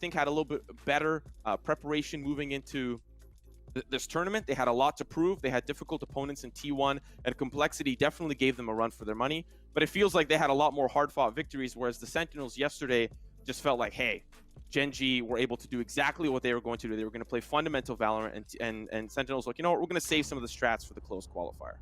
think, had a little bit better preparation moving into this tournament. They had a lot to prove. They had difficult opponents in T1, and complexity definitely gave them a run for their money. But it feels like they had a lot more hard-fought victories, whereas the Sentinels yesterday just felt like, hey, Gen.G were able to do exactly what they were going to do. They were going to play fundamental Valorant, and Sentinels like, you know what, we're going to save some of the strats for the closed qualifier.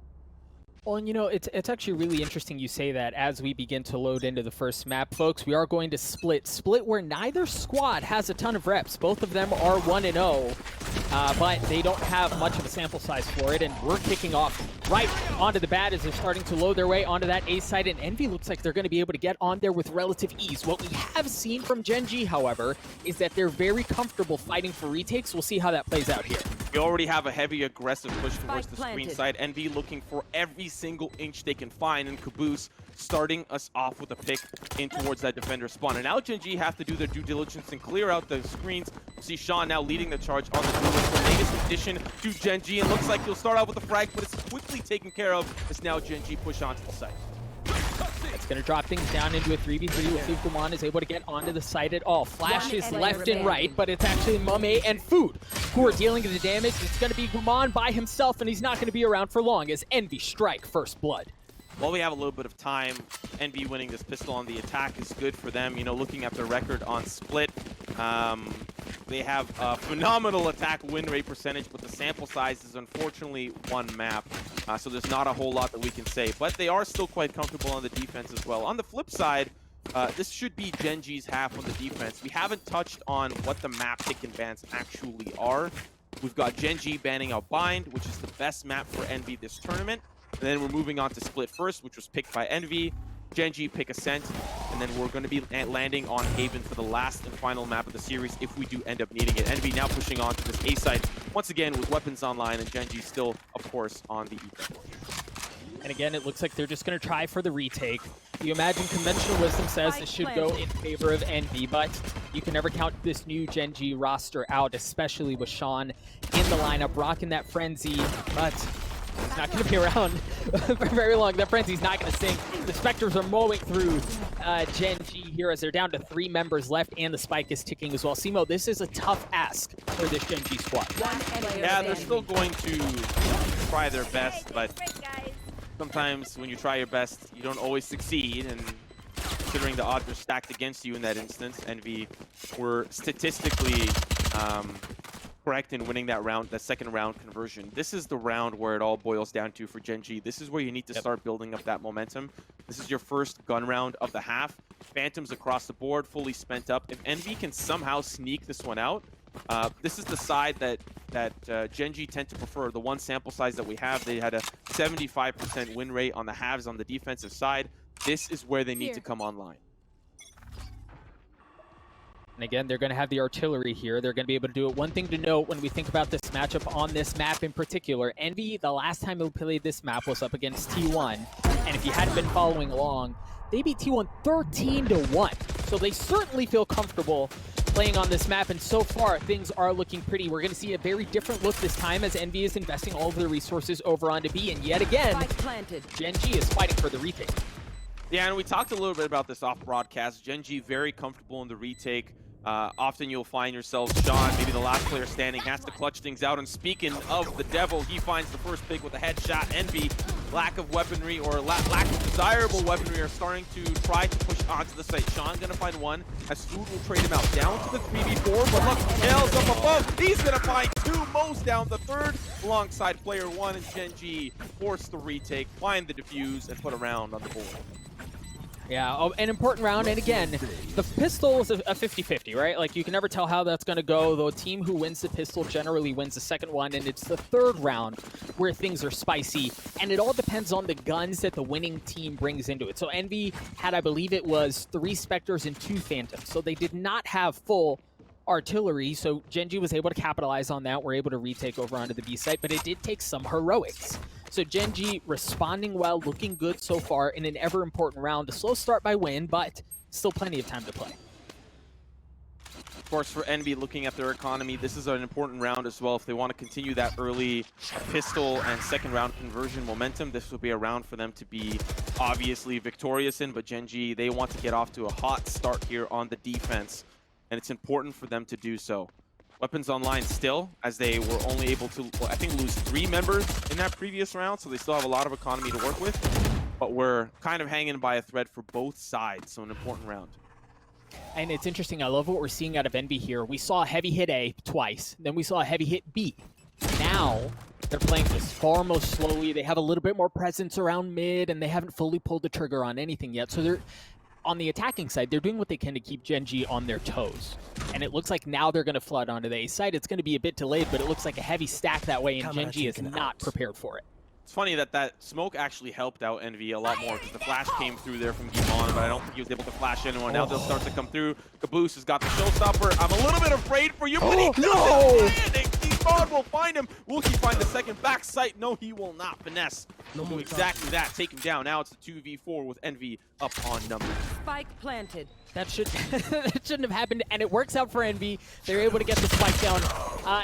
Well, and you know, it's actually really interesting you say that as we begin to load into the first map, folks. We are going to split where neither squad has a ton of reps. Both of them are 1-0, but they don't have much of a sample size for it, and we're kicking off right onto the bat as they're starting to load their way onto that A side, and Envy looks like they're going to be able to get on there with relative ease. What we have seen from Gen.G, however, is that they're very comfortable fighting for retakes. We'll see how that plays out here. We already have a heavy, aggressive push towards the screen side. Envy looking for every single inch they can find, and kaboose starting us off with a pick in towards that defender spawn. And now Gen.G have to do their due diligence and clear out the screens. We'll see Shawn now leading the charge on the duelist, the latest addition to Gen.G, and looks like he'll start out with a frag, but it's quickly taken care of as now Gen.G push onto the site. It's going to drop things down into a 3v3. We'll see if Guman is able to get onto the site at all. Flashes left and right, but it's actually mummAy and Food who are dealing the damage. It's going to be Guman by himself, and he's not going to be around for long as Envy strike first blood. While we have a little bit of time, Envy winning this pistol on the attack is good for them. You know, looking at their record on split, they have a phenomenal attack win rate percentage, but the sample size is unfortunately one map, so there's not a whole lot that we can say. But they are still quite comfortable on the defense as well. On the flip side, this should be Gen.G's half on the defense. We haven't touched on what the map pick and bans actually are. We've got Gen.G banning out Bind, which is the best map for Envy this tournament. And then we're moving on to Split first, which was picked by Envy. Gen.G pick Ascent, and then we're going to be landing on Haven for the last and final map of the series if we do end up needing it. Envy now pushing on to this A site once again with weapons online, and Gen.G still, of course, on the E. And again, it looks like they're just going to try for the retake. You imagine conventional wisdom says this should go in favor of Envy, but you can never count this new Gen.G roster out, especially with Shawn in the lineup, rocking that frenzy, but he's not going to be around for very long. That frenzy's not going to sink. The Spectres are mowing through Gen.G here as they're down to 3 members left, and the spike is ticking as well. Simo, this is a tough ask for this Gen.G squad. Yeah, they're still going to try their best, but sometimes when you try your best, you don't always succeed, and considering the odds are stacked against you in that instance, Envy were statistically correct in winning that round, that second round conversion. This is the round where it all boils down to for Gen.G. This is where you need to start building up that momentum. This is your first gun round of the half. Phantoms across the board, fully spent up. If Envy can somehow sneak this one out, this is the side that Gen.G tend to prefer. The one sample size that we have, they had a 75% win rate on the halves on the defensive side. This is where they need to come online. And again, they're going to have the artillery here. They're going to be able to do it. One thing to note when we think about this matchup on this map in particular, Envy, the last time they played this map was up against T1. And if you hadn't been following along, they beat T1 13-1. So they certainly feel comfortable playing on this map. And so far, things are looking pretty. We're going to see a very different look this time as Envy is investing all of their resources over onto B. And yet again, Gen.G is fighting for the retake. Yeah, and we talked a little bit about this off broadcast. Gen.G very comfortable in the retake. Often you'll find yourself, Shawn, maybe the last player standing, has to clutch things out. And speaking of the devil, he finds the first pick with a headshot. Envy, lack of weaponry or lack of desirable weaponry are starting to try to push onto the site. Shawn gonna find one, as Food will trade him out. Down to the 3v4, but look, MkaeL's up above. He's gonna find 2, Mo's down the 3rd, alongside player 1, and Gen.G force the retake, find the defuse, and put a round on the board. Yeah, an important round, and again, the pistol is a 50-50, right? Like, you can never tell how that's going to go. The team who wins the pistol generally wins the second one, and it's the 3rd round where things are spicy, and it all depends on the guns that the winning team brings into it. So Envy had, I believe it was 3 Spectres and 2 Phantoms, so they did not have full artillery, so Gen.G was able to capitalize on that. We're able to retake over onto the B site, but it did take some heroics. So Gen.G responding well, looking good so far in an ever-important round. A slow start by win, but still plenty of time to play. Of course, for Envy, looking at their economy, this is an important round as well. If they want to continue that early pistol and second round conversion momentum, this will be a round for them to be obviously victorious in. But Gen.G, they want to get off to a hot start here on the defense. and it's important for them to do so. Weapons online still, as they were only able to, well, I think, lose 3 members in that previous round, so they still have a lot of economy to work with. But we're kind of hanging by a thread for both sides, so an important round. And it's interesting, I love what we're seeing out of Envy here. We saw a heavy hit A twice, then we saw a heavy hit B. Now, they're playing this far more slowly. They have a little bit more presence around mid, and they haven't fully pulled the trigger on anything yet. So they're, on the attacking side, they're doing what they can to keep Gen.G on their toes. And it looks like now they're going to flood onto the A side. It's going to be a bit delayed, but it looks like a heavy stack that way, and Gen.G is not prepared for it. It's funny that smoke actually helped out Envy a lot more, because the flash came through there from Gimon, but I don't think he was able to flash anyone. Now they'll start to come through. Kaboose has got the showstopper. I'm a little bit afraid for you, but he doesn't. Gimon will find him. Will he find the second backside? No, he will not. Finesse will do exactly that. Take him down. Now it's a 2v4 with Envy up on numbers. Spike planted. That shouldn't have happened, and it works out for Envy. They're able to get the spike down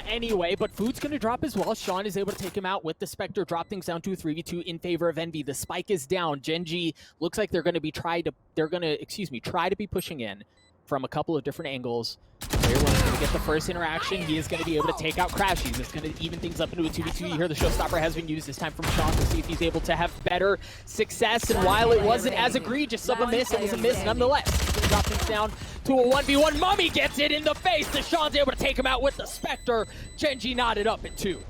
anyway, but Food's going to drop as well. Shawn is able to take him out with the Spectre, drop things down to a 3v2 in favor of Envy. The spike is down. Gen.G looks like they're going to try to be pushing in from a couple of different angles. Player 1 is going to get the first interaction. He is going to be able to take out crashies. It's going to even things up into a 2v2. You hear the showstopper has been used this time from Shawn to see if he's able to have better success. And while it wasn't as egregious of a miss, it was a miss nonetheless. He's going to drop things down to a 1v1. mummAy gets it in the face. Shawn's able to take him out with the Spectre. Gen.G knotted up at 2.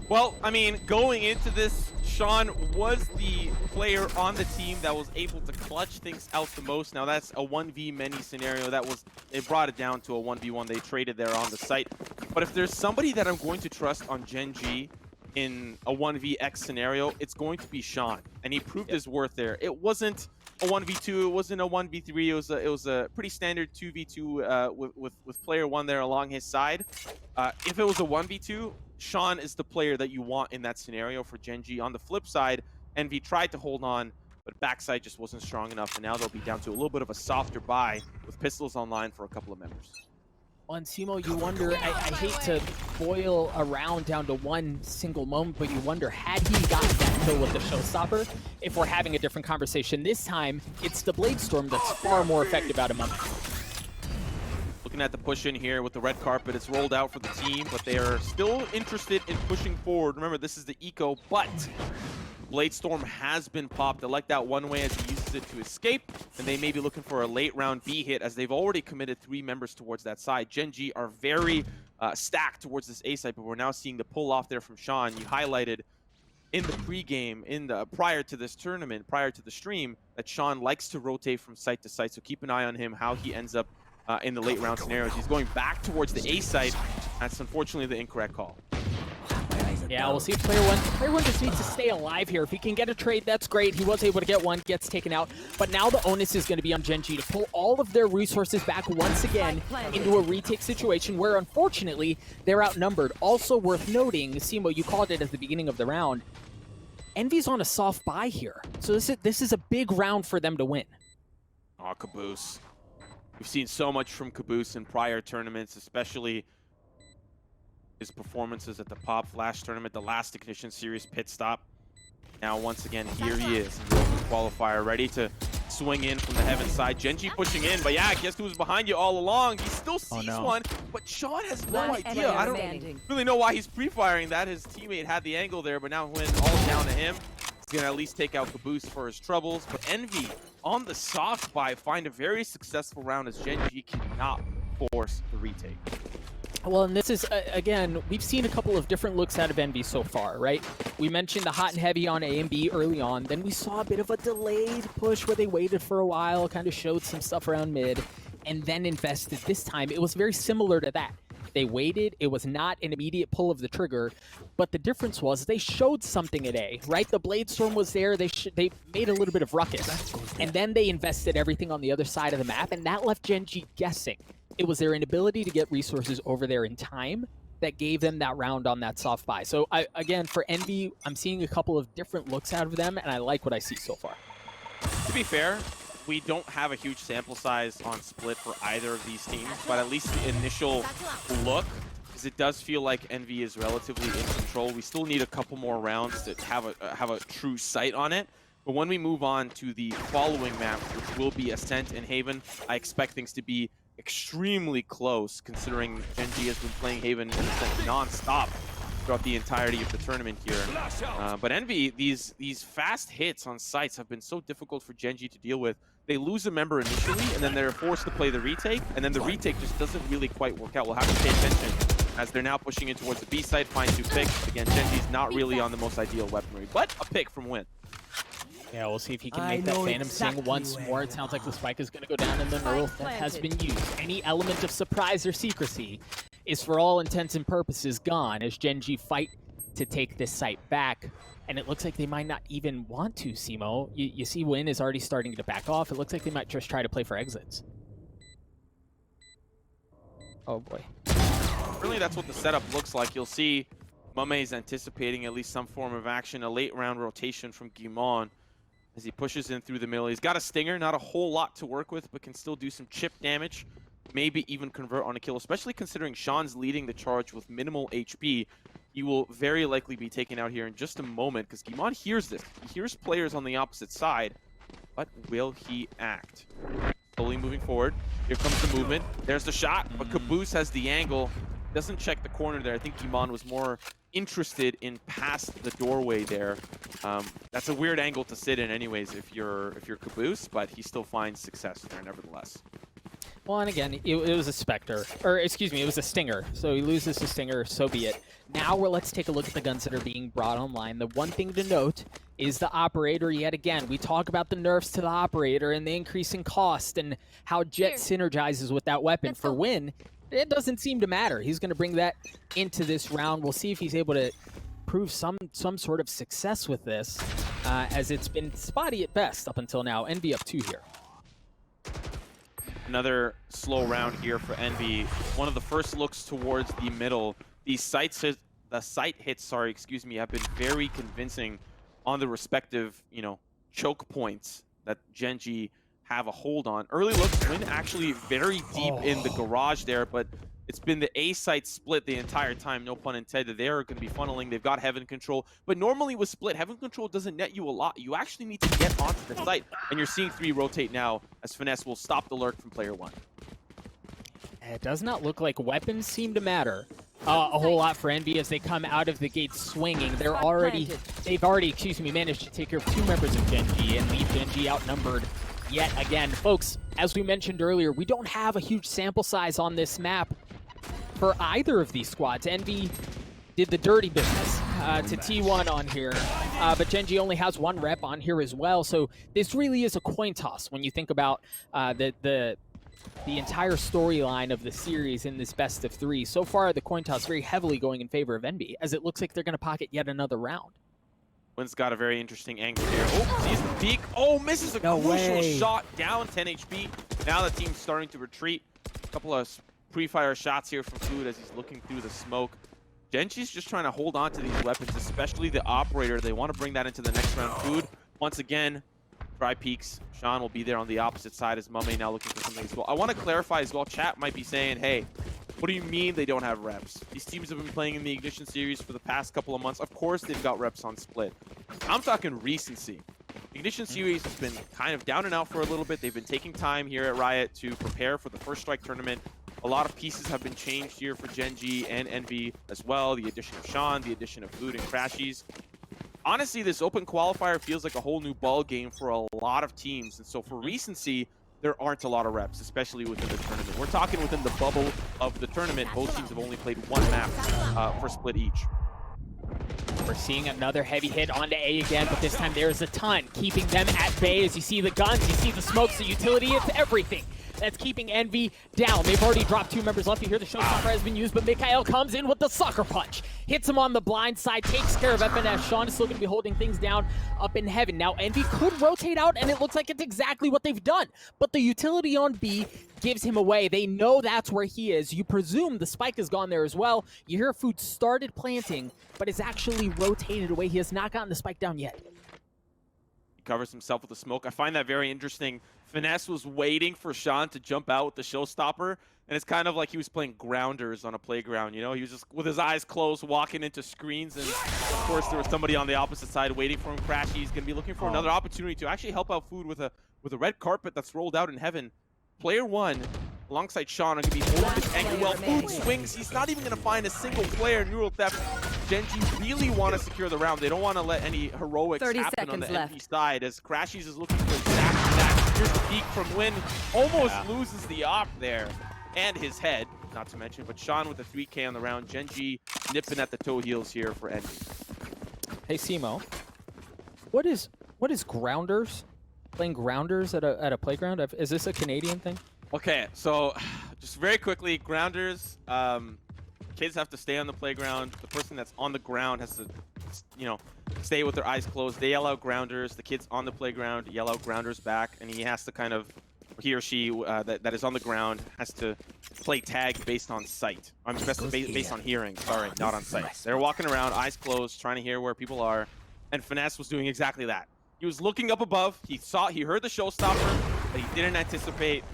Well, I mean, going into this, Shawn was the player on the team that was able to clutch things out the most. Now, that's a 1v many scenario. It brought it down to a 1v1. They traded there on the site. But if there's somebody that I'm going to trust on Gen.G in a 1vx scenario, it's going to be Shawn. And he proved his worth there. It wasn't a 1v2. It wasn't a 1v3. It was a pretty standard 2v2 with player 1 there along his side. If it was a 1v2, Shawn is the player that you want in that scenario for Gen.G. On the flip side, Envy tried to hold on, but backside just wasn't strong enough, and now they'll be down to a little bit of a softer buy with pistols online for a couple of members. On Simo, you wonder, I hate to boil a round down to one single moment, but you wonder, had he gotten that kill with the showstopper, if we're having a different conversation. This time, it's the Blade Storm that's far more effective out of mummAy. Looking at the push in here with the red carpet, it's rolled out for the team, but they are still interested in pushing forward. Remember, this is the eco, but Blade Storm has been popped. I like that one way as he uses it to escape, and they may be looking for a late round B hit as they've already committed 3 members towards that side. Gen.G are very stacked towards this A side, but we're now seeing the pull off there from Shawn. You highlighted in the pregame, prior to this tournament, prior to the stream, that Shawn likes to rotate from site to site, so keep an eye on him, how he ends up in the late round scenarios. He's going back towards the A site. That's unfortunately the incorrect call. Yeah, we'll see if player one just needs to stay alive here. If he can get a trade, that's great. He was able to get one, gets taken out. But now the onus is going to be on Gen.G to pull all of their resources back once again into a retake situation where, unfortunately, they're outnumbered. Also worth noting, Simo, you called it at the beginning of the round, Envy's on a soft buy here. So this is a big round for them to win. Oh, Kaboose. We've seen so much from Kaboose in prior tournaments, especially his performances at the Pop Flash tournament, the last Ignition Series pit stop. Now, once again, here he is in the Open qualifier, ready to swing in from the heaven side. Gen.G pushing in, but yeah, guess who was behind you all along? He still sees one, but Shawn has no idea. I don't really know why he's pre-firing that. His teammate had the angle there, but now when all down to him, he's going to at least take out Kaboose for his troubles. But Envy on the soft buy find a very successful round as Gen.G cannot force the retake. Well, and this is, again, we've seen a couple of different looks out of Envy so far, right? We mentioned the hot and heavy on A and B early on. Then we saw a bit of a delayed push where they waited for a while, kind of showed some stuff around mid, and then invested. This time, it was very similar to that. They waited. It was not an immediate pull of the trigger, but the difference was they showed something at A, right? The Blade Storm was there. They made a little bit of ruckus, and then they invested everything on the other side of the map, and that left Gen.G guessing. It was their inability to get resources over there in time that gave them that round on that soft buy. So, again, for Envy, I'm seeing a couple of different looks out of them, and I like what I see so far. To be fair, we don't have a huge sample size on Split for either of these teams, but at least the initial look, because it does feel like Envy is relatively in control. We still need a couple more rounds to have a true sight on it. But when we move on to the following map, which will be Ascent and Haven, I expect things to be extremely close, considering Gen.G has been playing Haven non-stop throughout the entirety of the tournament here. But Envy, these fast hits on sites have been so difficult for Gen.G to deal with. They lose a member initially, and then they're forced to play the retake, and then the retake just doesn't really quite work out. We'll have to pay attention as they're now pushing in towards the B side, find 2 picks. Again, Gen.G's not really on the most ideal weaponry, but a pick from huynh. Yeah, we'll see if he can make that Phantom sing once more. It sounds like the spike is going to go down, and the nerf that has been used. Any element of surprise or secrecy is, for all intents and purposes, gone as Gen.G fight to take this site back. And it looks like they might not even want to, Simo. You see huynh is already starting to back off. It looks like they might just try to play for exits. Oh boy. Really, that's what the setup looks like. You'll see mummAy is anticipating at least some form of action, a late round rotation from Guimon as he pushes in through the middle. He's got a stinger, not a whole lot to work with, but can still do some chip damage, maybe even convert on a kill, especially considering Shawn's leading the charge with minimal HP. He will very likely be taken out here in just a moment because Guimon hears this. He hears players on the opposite side, but will he act? Slowly moving forward. Here comes the movement. There's the shot, but kaboose has the angle. Doesn't check the corner there. I think Guimon was more interested in past the doorway there. That's a weird angle to sit in anyways if you're kaboose, but he still finds success there nevertheless. Well, and again, it was a Spectre, or excuse me, it was a Stinger. So he loses the Stinger, so be it. Now let's take a look at the guns that are being brought online. The one thing to note is the Operator yet again. We talk about the nerfs to the Operator and the increase in cost and how Jett synergizes with that weapon. For huynh, it doesn't seem to matter. He's going to bring that into this round. We'll see if he's able to prove some sort of success with this, as it's been spotty at best up until now. Envy up 2 here. Another slow round here for Envy. One of the first looks towards the middle. The site hits, have been very convincing on the respective, choke points that Gen.G have a hold on. Early looks, huynh actually very deep in the garage there, but it's been the A site split the entire time, no pun intended. They're going to be funneling. They've got Heaven Control, but normally with split, Heaven Control doesn't net you a lot. You actually need to get onto the site, and you're seeing 3 rotate now as Finesse will stop the lurk from player 1. It does not look like weapons seem to matter a whole lot for Envy as they come out of the gate swinging. They've already, managed to take care of 2 members of Gen.G and leave Gen.G outnumbered yet again. Folks, as we mentioned earlier, we don't have a huge sample size on this map for either of these squads. Envy did the dirty business to T1 on here, but Gen.G only has 1 rep on here as well, so this really is a coin toss when you think about the entire storyline of the series in this best of 3. So far, the coin toss very heavily going in favor of Envy, as it looks like they're going to pocket yet another round. huynh got a very interesting angle here. Oh, sees the peek. Oh, misses a crucial shot, down 10 HP. Now the team's starting to retreat. A couple of pre-fire shots here from Food as he's looking through the smoke. Gen.G's just trying to hold on to these weapons, especially the Operator. They want to bring that into the next round. Food, once again, try peeks. Shawn will be there on the opposite side as mummAy now looking for something as well. I want to clarify as well, chat might be saying, hey, what do you mean they don't have reps? These teams have been playing in the Ignition series for the past couple of months. Of course they've got reps on split. I'm talking recency. Ignition series has been kind of down and out for a little bit. They've been taking time here at Riot to prepare for the First Strike tournament. A lot of pieces have been changed here for Gen.G and Envy as well. The addition of Shawn, the addition of Food and crashies. Honestly, this open qualifier feels like a whole new ball game for a lot of teams. And so for recency, there aren't a lot of reps, especially within the tournament. We're talking within the bubble of the tournament. Both teams have only played 1 map for split each. We're seeing another heavy hit onto A again, but this time there's a ton, keeping them at bay as you see the guns, you see the smokes, the utility, it's everything that's keeping Envy down. They've already dropped 2 members left. You hear the showstopper has been used, but MkaeL comes in with the sucker punch. Hits him on the blind side, takes care of FNS. Shawn is still going to be holding things down up in heaven. Now Envy could rotate out, and it looks like it's exactly what they've done. But the utility on B gives him away. They know that's where he is. You presume the spike has gone there as well. You hear Food started planting, but is actually rotated away. He has not gotten the spike down yet. He covers himself with the smoke. I find that very interesting. Finesse was waiting for Shawn to jump out with the showstopper, and it's kind of like he was playing grounders on a playground, you know? He was just with his eyes closed, walking into screens, and of course there was somebody on the opposite side waiting for him. Crashies going to be looking for another opportunity to actually help out Food with a red carpet that's rolled out in heaven. Player 1 alongside Shawn are going to be holding this angle well. Food swings. He's not even going to find a single player. Neural Theft. Gen.G really want to secure the round. They don't want to let any heroics happen on the NV side, as crashies is looking for exactly that. Here's the peek from Huynh. Almost loses the op there. And his head, not to mention. But Shawn with a 3K on the round. Gen.G nipping at the toe heels here for Envy. Hey, Simo. What is grounders? Playing grounders at a playground? Is this a Canadian thing? Okay, so just very quickly, grounders, kids have to stay on the playground. The person that's on the ground has to, you know, stay with their eyes closed. They yell out grounders. The kids on the playground yell out grounders back, and he has to kind of, he or she that is on the ground has to play tag based on sight. I'm based on hearing, sorry, not on sight. They're walking around, eyes closed, trying to hear where people are, and Finesse was doing exactly that. He was looking up above. He heard the showstopper, but he didn't anticipate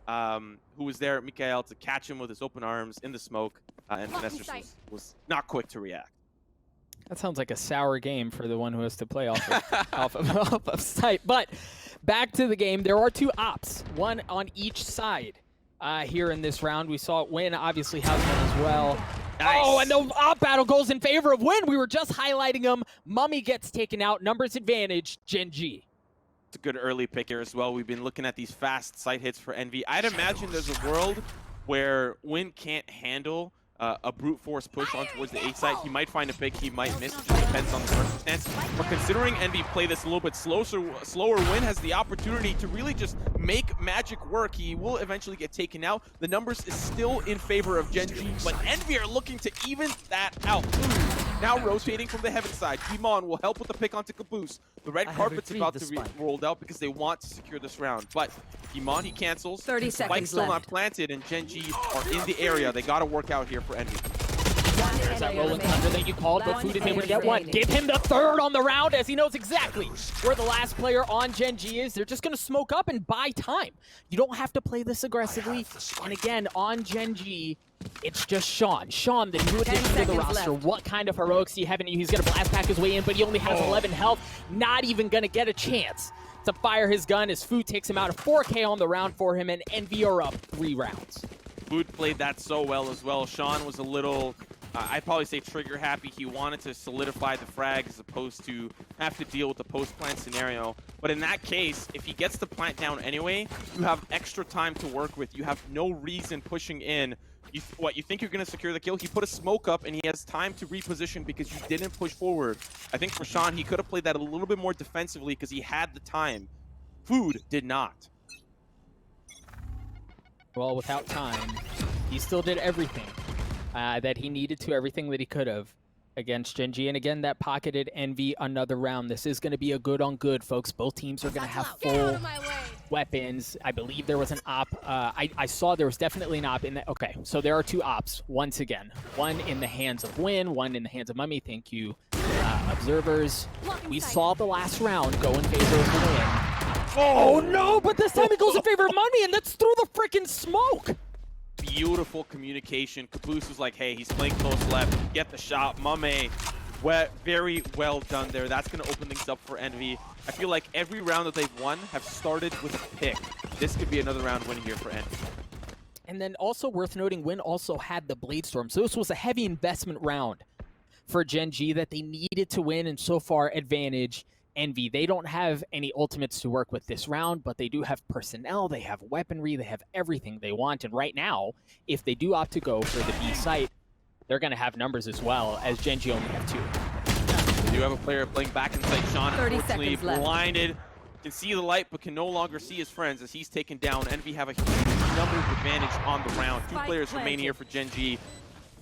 who was there at MkaeL to catch him with his open arms in the smoke, and Finesse was not quick to react. That sounds like a sour game for the one who has to play off of sight. But back to the game, there are two ops, one on each side here in this round. We saw Huynh obviously has one as well. Nice. Oh, and the op battle goes in favor of Huynh. We were just highlighting him. mummAy gets taken out. Numbers advantage, Gen.G. It's a good early pick here as well. We've been looking at these fast sight hits for Envy. I'd imagine there's a world where Huynh can't handle a brute force push on towards the A side. He might find a pick, he might miss. It just depends on the circumstance. But considering Envy play this a little bit slower, Huynh has the opportunity to really just make magic work. He will eventually get taken out. The numbers is still in favor of Gen.G, but Envy are looking to even that out. Now rotating from the heaven side. Demon will help with the pick onto kaboose. The red carpet's about to be rolled out because they want to secure this round. But Demon, he cancels. 30 seconds Spike's still left. not planted, and Gen.G are in the area. They got to work out here for Envy. There's that rolling thunder that you called, but Food is able to get one. Give him the third on the round, as he knows exactly where the last player on Gen.G is. They're just going to smoke up and buy time. You don't have to play this aggressively. And again, on Gen.G, it's just Shawn. Shawn, the new addition to the roster. What kind of heroics do you have in you? He's going to blast pack his way in, but he only has 11 health. Not even going to get a chance to fire his gun as Food takes him out. A 4K on the round for him, and Envy are up 3 rounds. Food played that so well as well. Shawn was a little, I'd probably say trigger happy. He wanted to solidify the frag as opposed to have to deal with the post-plant scenario. But in that case, if he gets the plant down anyway, you have extra time to work with. You have no reason pushing in. You think you're going to secure the kill? He put a smoke up, and he has time to reposition because you didn't push forward. I think for Shawn, he could have played that a little bit more defensively because he had the time. Food did not. Well, without time, he still did everything that he needed to, everything that he could have against Gen.G. And again, that pocketed Envy another round. This is going to be a good-on-good, folks. Both teams are going to have full weapons. I believe there was an op. I saw there was definitely an op in that. Okay, so there are two ops once again. One in the hands of Huynh, one in the hands of mummAy. Thank you, observers. We saw the last round go in favor of Huynh. Oh no, but this time it goes in favor of mummAy, and that's through the freaking smoke. Beautiful communication. Kaboose was like, hey, he's playing close left. Get the shot. mummAy, very well done there. That's going to open things up for Envy. I feel like every round that they've won have started with a pick. This could be another round win here for Envy. And then also worth noting, Huynh also had the Blade Storm. So this was a heavy investment round for Gen.G that they needed to win, and so far advantage Envy. They don't have any ultimates to work with this round, but they do have personnel, they have weaponry, they have everything they want. And right now, if they do opt to go for the B site, they're going to have numbers as well, as Gen.G only have 2. They do have a player playing back inside. Shawn, 30 unfortunately, seconds left. blinded. Can see the light, but can no longer see his friends as he's taken down. Envy have a huge numbers advantage on the round. 2 players remain here for Gen.G.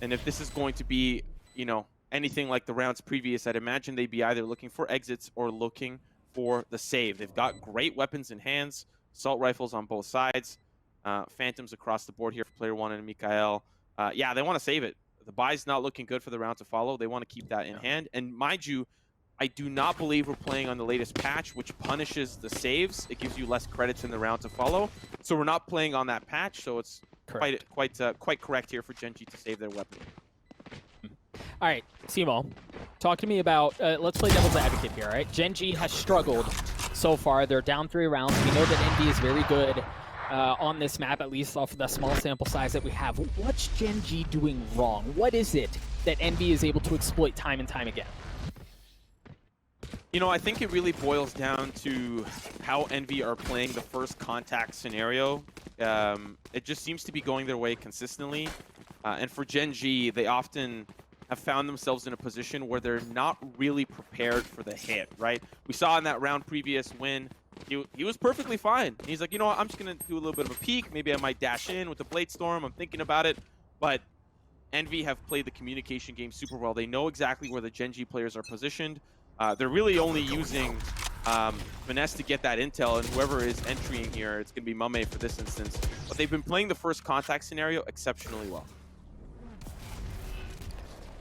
And if this is going to be, you know, anything like the rounds previous, I'd imagine they'd be either looking for exits or looking for the save. They've got great weapons in hands, assault rifles on both sides, phantoms across the board here for player 1 and MkaeL. Yeah, they want to save it. The buy's not looking good for the round to follow. They want to keep that in hand. And mind you, I do not believe we're playing on the latest patch, which punishes the saves. It gives you less credits in the round to follow. So we're not playing on that patch, so it's quite correct here for Gen.G to save their weapon. All right, Simo, talk to me about, let's play devil's advocate here, all right? Gen.G has struggled so far. They're down 3 rounds. We know that Envy is very good on this map, at least off of the small sample size that we have. What's Gen.G doing wrong? What is it that Envy is able to exploit time and time again? You know, I think it really boils down to how Envy are playing the first contact scenario. It just seems to be going their way consistently. And for Gen.G, they often have found themselves in a position where they're not really prepared for the hit, right? We saw in that round previous win, he was perfectly fine. He's like, you know what, I'm just going to do a little bit of a peek. Maybe I might dash in with the Blade Storm. I'm thinking about it. But Envy have played the communication game super well. They know exactly where the Gen.G players are positioned. They're really only using finesse to get that intel, and whoever is entering here, it's going to be mummAy for this instance. But they've been playing the first contact scenario exceptionally well.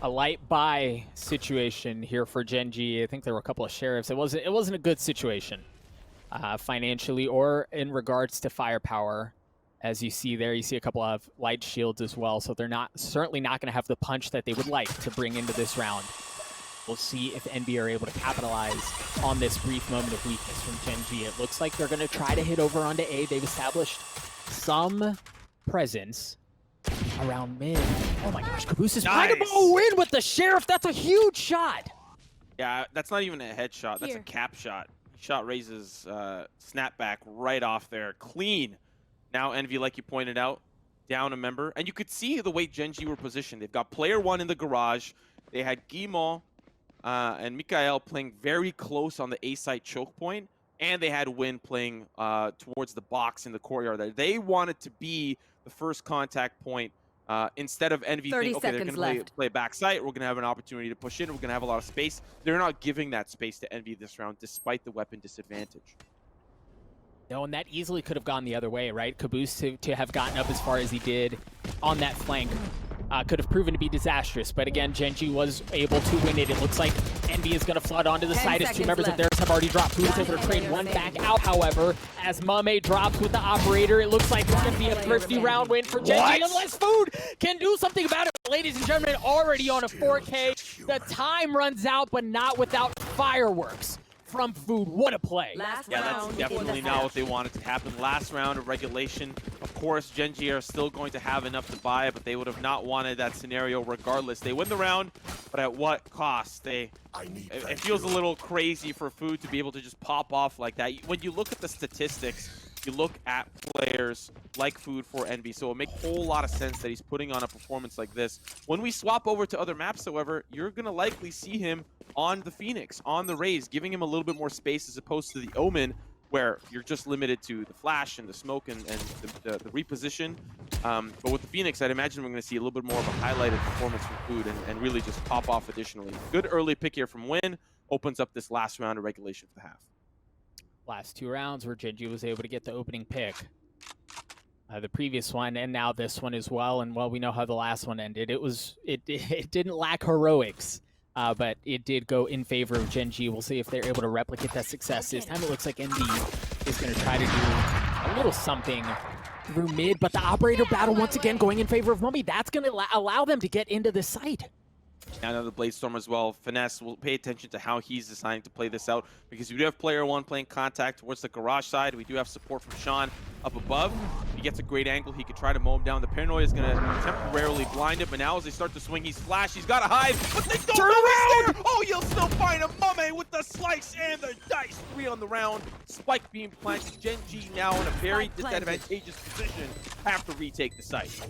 A light buy situation here for Gen.G. I think there were a couple of sheriffs. It wasn't a good situation financially or in regards to firepower. As you see there, you see a couple of light shields as well, so they're certainly not going to have the punch that they would like to bring into this round. We'll see if Envy are able to capitalize on this brief moment of weakness from Gen.G. It looks like they're going to try to hit over onto A. They've established some presence around mid. Oh my gosh, kaboose is trying to go in with the Sheriff. That's a huge shot. Yeah, that's not even a headshot. That's a cap shot. He shot Raze's snapback right off there. Clean. Now Envy, like you pointed out, down a member. And you could see the way Gen.G were positioned. They've got player one in the garage. They had Guimont and MkaeL playing very close on the A site choke point, and they had Win playing towards the box in the courtyard there. They wanted to be the first contact point instead of Envy thinking, okay, they're going to play back site, we're going to have an opportunity to push in, we're going to have a lot of space. They're not giving that space to Envy this round, despite the weapon disadvantage. No, and that easily could have gone the other way, right? Caboose to have gotten up as far as he did on that flank could have proven to be disastrous. But again, Gen.G was able to win it. It looks like Envy is going to flood onto the side as two members of theirs have already dropped. Food is able to trade one back out, however, as mummAy drops with the operator. It looks like it's going to be a thrifty round win for Gen.G unless Food can do something about it. Ladies and gentlemen, already on a 4K. The time runs out, but not without fireworks from Food. What a play. Yeah, that's definitely not what they wanted to happen. Last round of regulation. Of course, Gen.G are still going to have enough to buy, but they would have not wanted that scenario regardless. They win the round, but at what cost? It feels a little crazy for Food to be able to just pop off like that. When you look at the statistics, you look at players like Food for Envy, so it makes a whole lot of sense that he's putting on a performance like this. When we swap over to other maps, however, you're going to likely see him on the Phoenix, on the Raze, giving him a little bit more space as opposed to the Omen, where you're just limited to the flash and the smoke and the reposition. But with the Phoenix, I'd imagine we're going to see a little bit more of a highlighted performance from Food and really just pop off additionally. Good early pick here from Win, opens up this last round of regulation for the half. Last two rounds where Gen.G was able to get the opening pick. The previous one and now this one as well. And well, we know how the last one ended. It didn't lack heroics, but it did go in favor of Gen.G. We'll see if they're able to replicate that success. This time it looks like Envy is going to try to do a little something through mid, but the operator battle once again going in favor of mummAy. That's going to allow them to get into the site. Now the Blade Storm as well. Finesse will pay attention to how he's deciding to play this out, because we do have player one playing contact towards the garage side. We do have support from Shawn up above. If he gets a great angle, he could try to mow him down. The paranoia is going to temporarily blind him, but now as they start to swing, he's flash. He's got to hide, but they don't turn around. Oh, you'll still find him. mummAy with the slice and the dice. 3 on the round. Spike being planted. Gen.G now in a very disadvantageous position. Have to retake the site.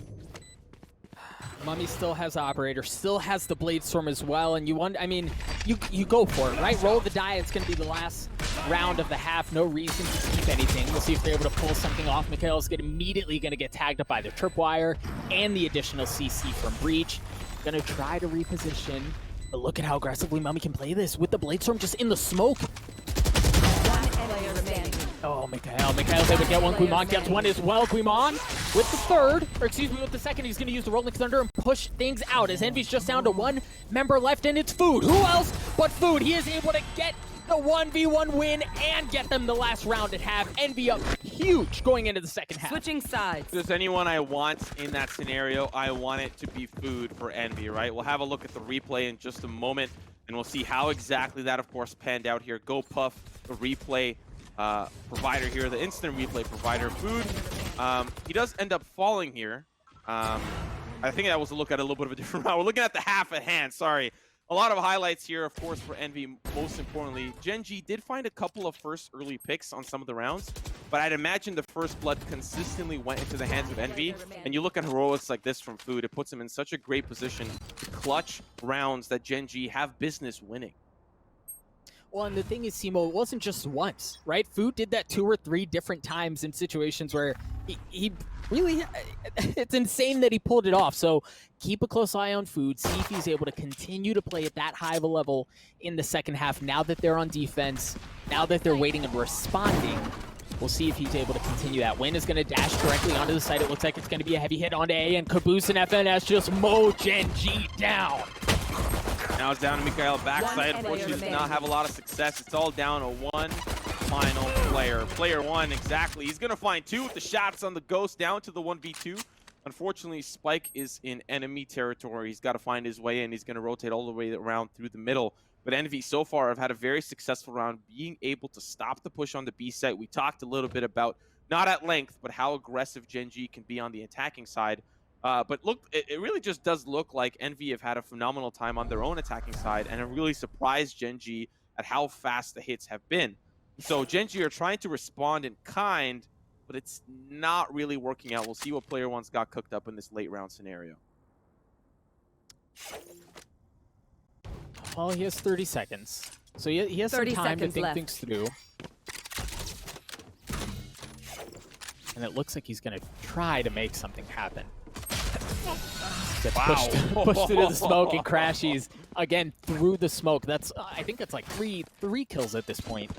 mummAy still has the operator, still has the Blade Storm as well, and you go for it, right? Roll the die. It's going to be the last round of the half. No reason to keep anything. We'll see if they're able to pull something off. MkaeL is immediately going to get tagged up by the tripwire and the additional CC from Breach. Going to try to reposition, but look at how aggressively mummAy can play this with the Blade Storm just in the smoke. Oh, MkaeL's able to get one. Guimont gets one as well. Guimont with the third, or excuse me, with the second. He's going to use the Rolling Thunder and push things out as Envy's just down to one member left, and it's Food. Who else but Food? He is able to get the 1v1 win and get them the last round at half. Envy up huge going into the second half. Switching sides. If there's anyone I want in that scenario, I want it to be Food for Envy, right? We'll have a look at the replay in just a moment, and we'll see how exactly that, of course, panned out here. Go Puff, the replay provider here, the instant replay provider. Food He does end up falling here. I think that was a look at a little bit of a different round. We're looking at the half at hand, sorry. A lot of highlights here, of course, for Envy, most importantly. Gen.G did find a couple of first early picks on some of the rounds, but I'd imagine the first blood consistently went into the hands of Envy. And you look at heroics like this from Food, it puts him in such a great position to clutch rounds that Gen.G have business winning. Well, and the thing is, Simo, it wasn't just once, right? Food did that 2 or 3 different times in situations where he really, it's insane that he pulled it off. So keep a close eye on Food, see if he's able to continue to play at that high of a level in the second half. Now that they're on defense, now that they're waiting and responding, we'll see if he's able to continue that. Win is going to dash directly onto the site. It looks like it's going to be a heavy hit onto A, and kaboose and FNS just mow Gen.G down. Now it's down to MkaeL backside. Unfortunately, does not have a lot of success. It's all down to one final player. Player one, exactly. He's going to find 2 with the shots on the Ghost down to the 1v2. Unfortunately, Spike is in enemy territory. He's got to find his way in. He's going to rotate all the way around through the middle. But Envy so far have had a very successful round, being able to stop the push on the B site. We talked a little bit about, not at length, but how aggressive Gen.G can be on the attacking side. But look, it really just does look like Envy have had a phenomenal time on their own attacking side and have really surprised Gen.G at how fast the hits have been. So Gen.G are trying to respond in kind, but it's not really working out. We'll see what player one's got cooked up in this late round scenario. Well, he has 30 seconds. So he has some time to think things through. And it looks like he's going to try to make something happen. Gets pushed through the smoke, and crashies again through the smoke. That's I think that's like three kills at this point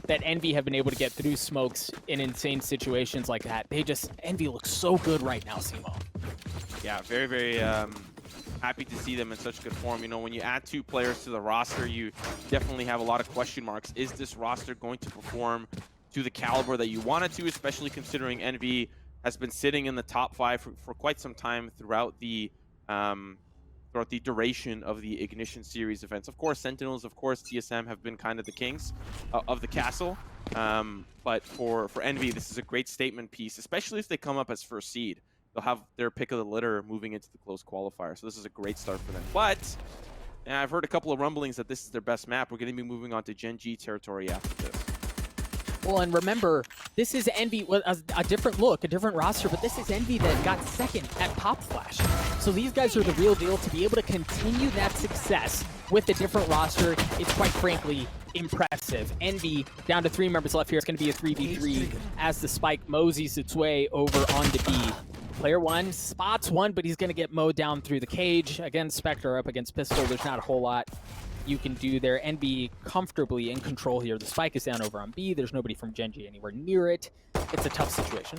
that Envy have been able to get through smokes in insane situations like that. Envy looks so good right now, Simo. Yeah, very, very happy to see them in such good form. You know, when you add 2 players to the roster, you definitely have a lot of question marks. Is this roster going to perform to the caliber that you want it to, especially considering Envy has been sitting in the top 5 for quite some time throughout the duration of the Ignition Series events. Of course, Sentinels, of course, TSM have been kind of the kings of the castle. But for Envy, this is a great statement piece, especially if they come up as first seed. They'll have their pick of the litter moving into the close qualifier. So this is a great start for them. But and I've heard a couple of rumblings that this is their best map. We're going to be moving on to Gen.G territory after this. Well, and remember, this is Envy, a different look, a different roster, but this is Envy that got second at Pop Flash. So these guys are the real deal. To be able to continue that success with a different roster, it's quite frankly impressive. Envy down to 3 members left here. It's going to be a 3v3 as the Spike moseys its way over onto B. Player one spots one, but he's going to get mowed down through the cage. Again, Spectre up against Pistol. There's not a whole lot you can do there and be comfortably in control here. The Spike is down over on B. There's nobody from Gen.G anywhere near it. It's a tough situation.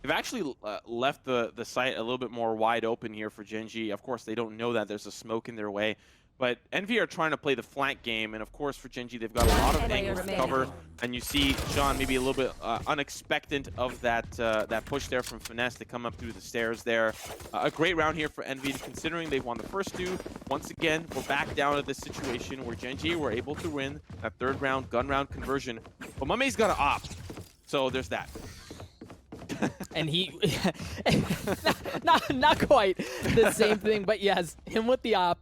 They've actually left the site a little bit more wide open here for Gen.G. Of course, they don't know that there's a smoke in their way. But Envy are trying to play the flank game, and of course for Gen.G they've got a lot of angles to cover, and you see Shawn maybe a little bit unexpected of that push there from Finesse to come up through the stairs there. A great round here for Envy, considering they've won the first 2. Once again, we're back down to this situation where Gen.G were able to win that 3rd round gun round conversion, but mummAy's got to opt, so there's that. And he, not quite the same thing, but yes, him with the op.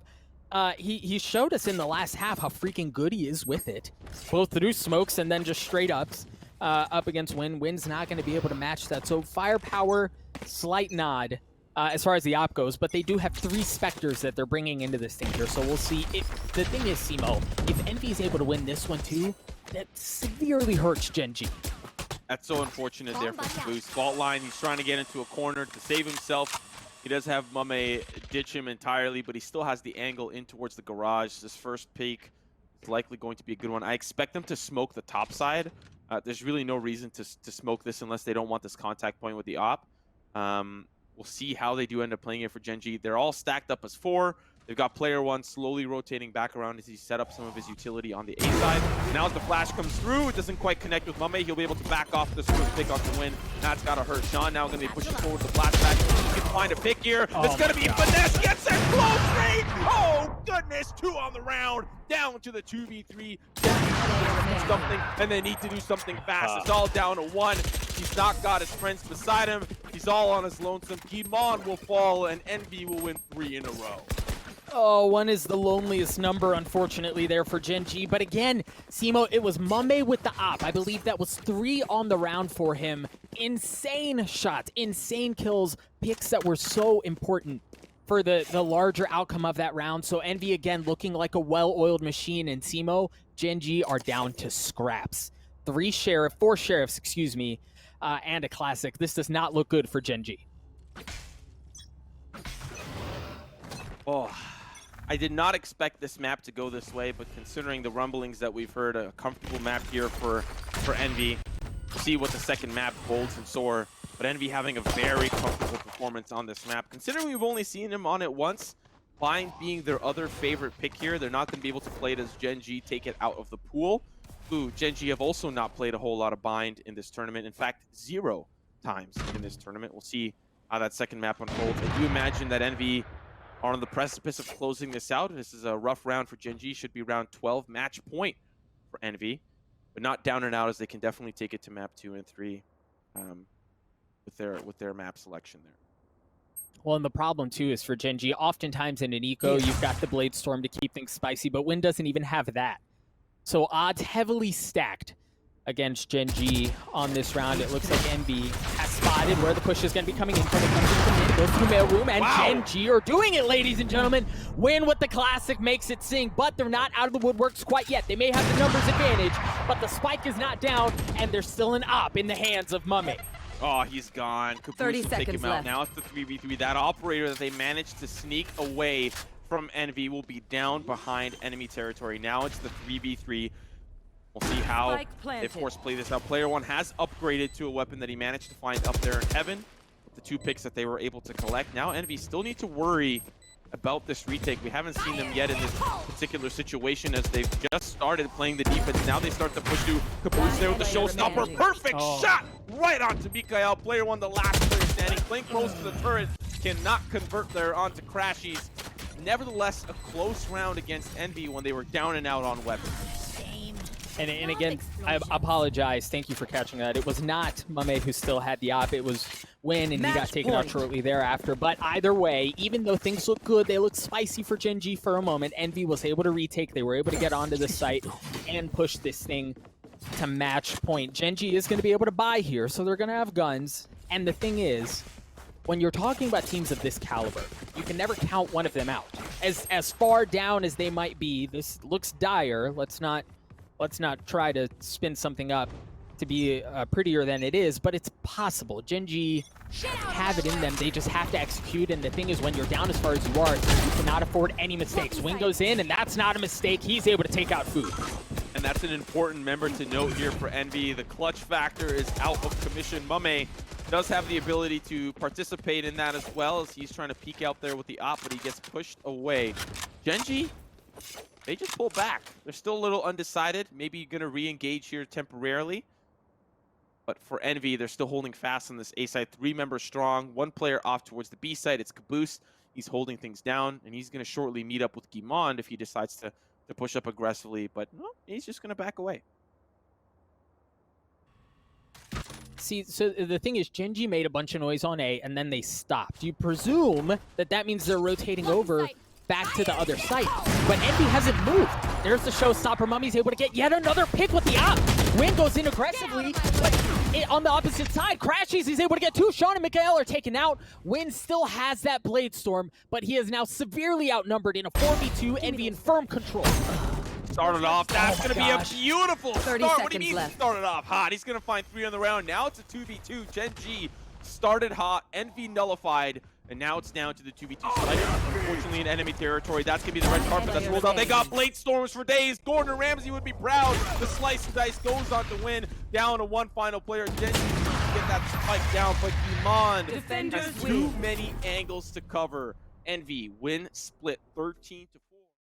He showed us in the last half how freaking good he is with it, both through smokes and then just straight ups up against Win. Win's not going to be able to match that. So firepower, slight nod as far as the op goes, but they do have 3 Spectres that they're bringing into this danger. So we'll see. The thing is, Simo, if Envy is able to win this one too, that severely hurts Gen.G. That's so unfortunate there for kaboose. Fault line, he's trying to get into a corner to save himself. He does have mummAy ditch him entirely, but he still has the angle in towards the garage. This first peek is likely going to be a good one. I expect them to smoke the top side. There's really no reason to smoke this unless they don't want this contact point with the op. We'll see how they do end up playing it for Gen.G. They're all stacked up as 4. They've got player one slowly rotating back around as he set up some of his utility on the A side. Now as the flash comes through, it doesn't quite connect with mummAy. He'll be able to back off this first pick off the win. That's got to hurt Shawn. Now going to be pushing forward the flashback. He can find a pick here. It's going to be Finesse. Gets there close range. Oh, goodness. 2 on the round. Down to the 2v3. Something, and they need to do something fast. It's all down to 1. He's not got his friends beside him. He's all on his lonesome. Guimond will fall, and Envy will win 3 in a row. Oh, 1 is the loneliest number, unfortunately, there for Gen.G. But again, Simo, it was mummAy with the op. I believe that was 3 on the round for him. Insane shots, insane kills, picks that were so important for the larger outcome of that round. So Envy, again, looking like a well-oiled machine. And Simo, Gen.G are down to scraps. 4 sheriffs, excuse me, and a classic. This does not look good for Gen.G. Oh, I did not expect this map to go this way, but considering the rumblings that we've heard, a comfortable map here for Envy. See what the second map holds in store. But Envy having a very comfortable performance on this map. Considering we've only seen him on it once, Bind being their other favorite pick here, they're not going to be able to play it as Gen.G take it out of the pool. Ooh, Gen.G have also not played a whole lot of Bind in this tournament. In fact, 0 times in this tournament. We'll see how that second map unfolds. I do imagine that Envy are on the precipice of closing this out. This is a rough round for Gen.G. Should be round 12, match point for Envy. But not down and out, as they can definitely take it to map 2 and 3 with their map selection there. Well, and the problem, too, is for Gen.G, oftentimes in an eco, you've got the Blade Storm to keep things spicy, but Win doesn't even have that. So odds heavily stacked against Gen.G on this round. It looks like Envy has spotted where the push is going to be coming in from. It comes in from the goes to MkaeL room, and wow. Gen.G are doing it, ladies and gentlemen. Win with the classic makes it sing, but they're not out of the woodworks quite yet. They may have the numbers advantage, but the spike is not down, and there's still an op in the hands of mummAy. Oh, he's gone. Kaboose 30 will take seconds him out. left. Now it's the 3v3. That operator that they managed to sneak away from Envy will be down behind enemy territory. Now it's the 3v3. We'll see how they, of course, play this out. Player 1 has upgraded to a weapon that he managed to find up there in heaven with the 2 picks that they were able to collect. Now Envy still need to worry about this retake. We haven't seen them yet in this particular situation, as they've just started playing the defense. Now they start to push to Kaboose there with the showstopper. Perfect shot right onto MkaeL. Player 1, the last player standing, playing close to the turret, cannot convert there onto crashies. Nevertheless, a close round against Envy when they were down and out on weapons. And again, I apologize. Thank you for catching that. It was not mummAy who still had the op. It was Win, and he got taken out shortly thereafter. But either way, even though things look good, they look spicy for Gen.G for a moment. Envy was able to retake. They were able to get onto the site and push this thing to match point. Gen.G is going to be able to buy here, so they're going to have guns. And the thing is, when you're talking about teams of this caliber, you can never count one of them out. As far down as they might be, this looks dire. Let's not try to spin something up to be prettier than it is, but it's possible. Gen.G have it in them. They just have to execute, and the thing is, when you're down as far as you are, you cannot afford any mistakes. Win goes in, and that's not a mistake. He's able to take out Food. And that's an important member to note here for Envy. The clutch factor is out of commission. mummAy does have the ability to participate in that as well, as he's trying to peek out there with the op, but he gets pushed away. Gen.G, they just pull back. They're still a little undecided. Maybe going to re-engage here temporarily. But for Envy, they're still holding fast on this A side. 3 members strong. 1 player off towards the B side. It's Kaboose. He's holding things down, and he's going to shortly meet up with Guimond if he decides to push up aggressively. But no, he's just going to back away. See, so the thing is, Gen.G made a bunch of noise on A, and then they stopped. You presume that that means they're rotating over back to the other site, but Envy hasn't moved. There's the showstopper. mummAy's able to get yet another pick with the op. Win goes in aggressively, but on the opposite side, crashies. He's able to get 2. Shawn and MkaeL are taken out. Win still has that Blade Storm, but he is now severely outnumbered in a 4v2. Envy in firm control. Started off. That's going to be a beautiful 30 start. What do you seconds mean left. started off hot? He's going to find 3 on the round. Now it's a 2v2. Gen.G started hot. Envy nullified. And now it's down to the 2v2 Cypher. Unfortunately, in enemy territory. That's going to be the red carpet that's rolled out. They got Blade Storms for days. Gordon Ramsay would be proud. The slice and dice goes on to Win. Down to 1 final player. Gen.G needs to get that spike down, but Guimond has too many angles to cover. Envy Win split 13-4.